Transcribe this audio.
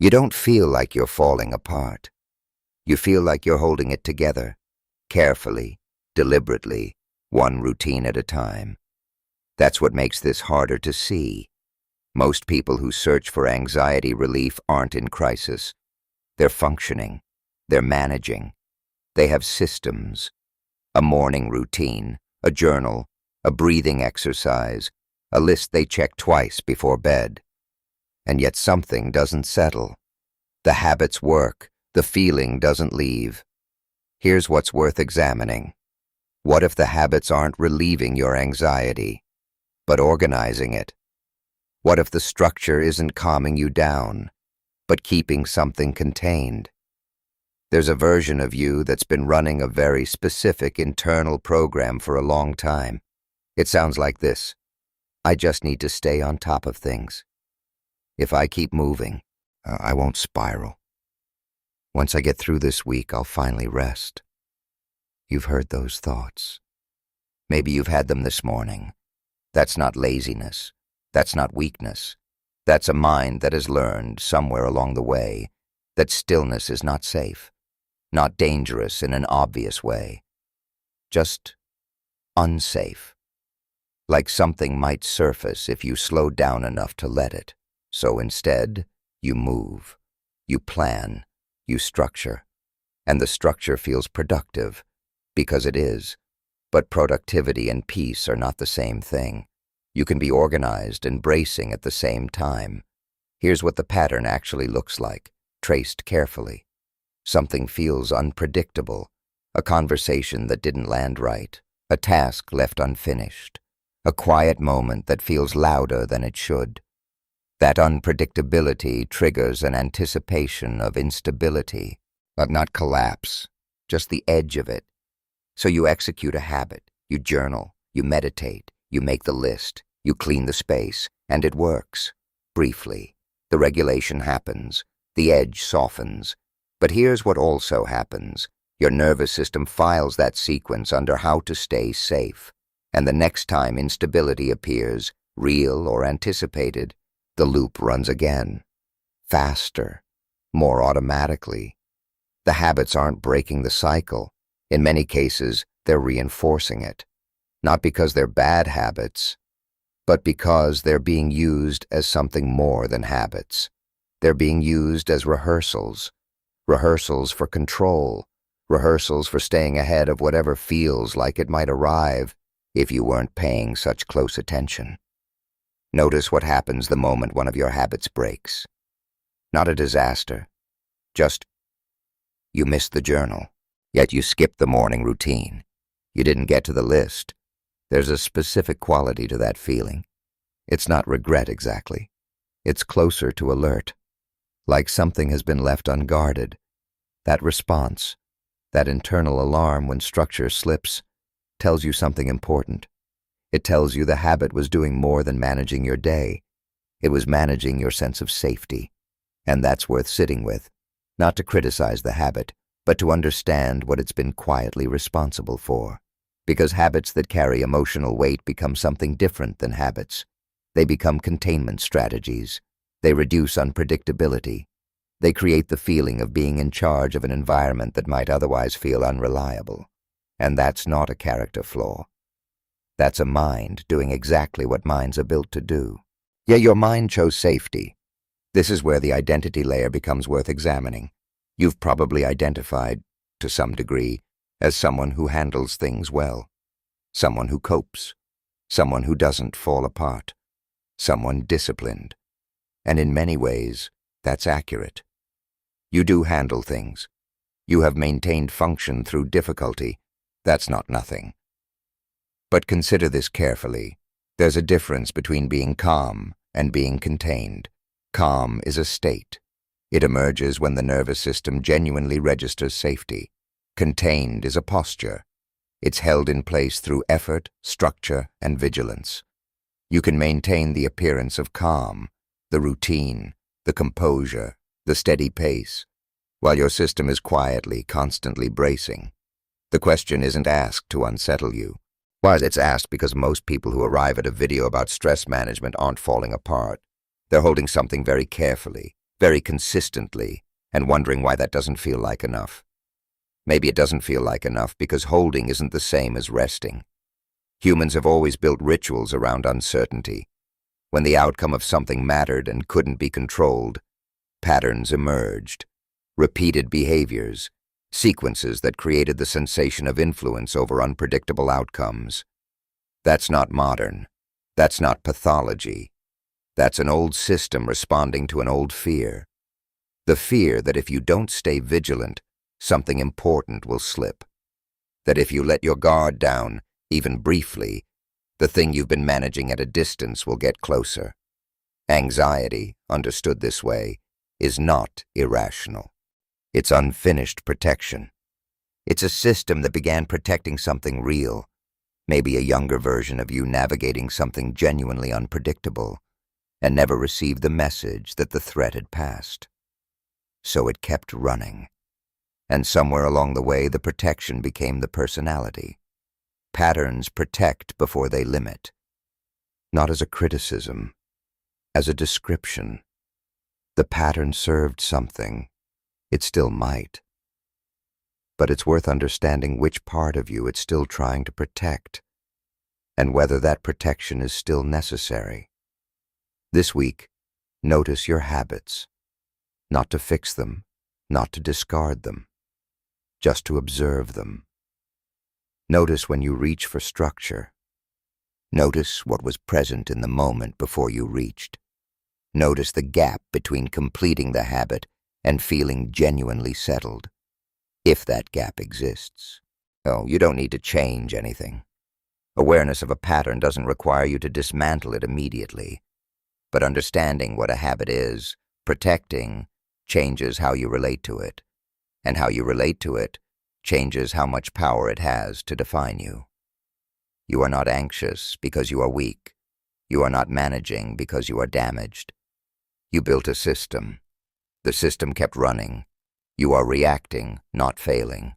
You don't feel like you're falling apart. You feel like you're holding it together, carefully, deliberately, one routine at a time. That's what makes this harder to see. Most people who search for anxiety relief aren't in crisis. They're functioning. They're managing. They have systems. A morning routine, a journal, a breathing exercise, a list they check twice before bed. And yet something doesn't settle. The habits work. The feeling doesn't leave. Here's what's worth examining. What if the habits aren't relieving your anxiety, but organizing it? What if the structure isn't calming you down, but keeping something contained? There's a version of you that's been running a very specific internal program for a long time. It sounds like this: I just need to stay on top of things. If I keep moving, I won't spiral. Once I get through this week, I'll finally rest. You've heard those thoughts. Maybe you've had them this morning. That's not laziness. That's not weakness. That's a mind that has learned, somewhere along the way, that stillness is not safe, not dangerous in an obvious way. Just unsafe. Like something might surface if you slowed down enough to let it. So instead, you move, you plan, you structure. And the structure feels productive, because it is. But productivity and peace are not the same thing. You can be organized and bracing at the same time. Here's what the pattern actually looks like, traced carefully. Something feels unpredictable, a conversation that didn't land right, a task left unfinished, a quiet moment that feels louder than it should. That unpredictability triggers an anticipation of instability, but not collapse, just the edge of it. So you execute a habit, you journal, you meditate, you make the list, you clean the space, and it works. Briefly, the regulation happens, the edge softens. But here's what also happens. Your nervous system files that sequence under how to stay safe. And the next time instability appears, real or anticipated, the loop runs again. Faster, more automatically. The habits aren't breaking the cycle. In many cases, they're reinforcing it. Not because they're bad habits, but because they're being used as something more than habits. They're being used as rehearsals. Rehearsals for control. Rehearsals for staying ahead of whatever feels like it might arrive if you weren't paying such close attention. Notice what happens the moment one of your habits breaks. Not a disaster. Just, you missed the journal, yet you skipped the morning routine. You didn't get to the list. There's a specific quality to that feeling. It's not regret exactly. It's closer to alert. Like something has been left unguarded. That response, that internal alarm when structure slips, tells you something important. It tells you the habit was doing more than managing your day. It was managing your sense of safety. And that's worth sitting with. Not to criticize the habit, but to understand what it's been quietly responsible for. Because habits that carry emotional weight become something different than habits. They become containment strategies. They reduce unpredictability. They create the feeling of being in charge of an environment that might otherwise feel unreliable. And that's not a character flaw. That's a mind doing exactly what minds are built to do. Yeah, your mind chose safety. This is where the identity layer becomes worth examining. You've probably identified, to some degree, as someone who handles things well. Someone who copes. Someone who doesn't fall apart. Someone disciplined. And in many ways, that's accurate. You do handle things. You have maintained function through difficulty. That's not nothing. But consider this carefully. There's a difference between being calm and being contained. Calm is a state. It emerges when the nervous system genuinely registers safety. Contained is a posture. It's held in place through effort, structure, and vigilance. You can maintain the appearance of calm, the routine, the composure, the steady pace, while your system is quietly, constantly bracing. The question isn't asked to unsettle you. Why, it's asked because most people who arrive at a video about stress management aren't falling apart. They're holding something very carefully, very consistently, and wondering why that doesn't feel like enough. Maybe it doesn't feel like enough because holding isn't the same as resting. Humans have always built rituals around uncertainty. When the outcome of something mattered and couldn't be controlled, patterns emerged. Repeated behaviors, sequences that created the sensation of influence over unpredictable outcomes. That's not modern. That's not pathology. That's an old system responding to an old fear. The fear that if you don't stay vigilant, something important will slip. That if you let your guard down, even briefly, the thing you've been managing at a distance will get closer. Anxiety, understood this way, is not irrational. It's unfinished protection. It's a system that began protecting something real, maybe a younger version of you navigating something genuinely unpredictable, and never received the message that the threat had passed. So it kept running. And somewhere along the way, the protection became the personality. Patterns protect before they limit. Not as a criticism, as a description. The pattern served something. It still might. But it's worth understanding which part of you it's still trying to protect, and whether that protection is still necessary. This week, notice your habits. Not to fix them, not to discard them, just to observe them. Notice when you reach for structure. Notice what was present in the moment before you reached. Notice the gap between completing the habit and feeling genuinely settled, if that gap exists. Oh, you don't need to change anything. Awareness of a pattern doesn't require you to dismantle it immediately, but understanding what a habit is, protecting, changes how you relate to it, and how you relate to it changes how much power it has to define you. You are not anxious because you are weak. You are not managing because you are damaged. You built a system. The system kept running. You are reacting, not failing.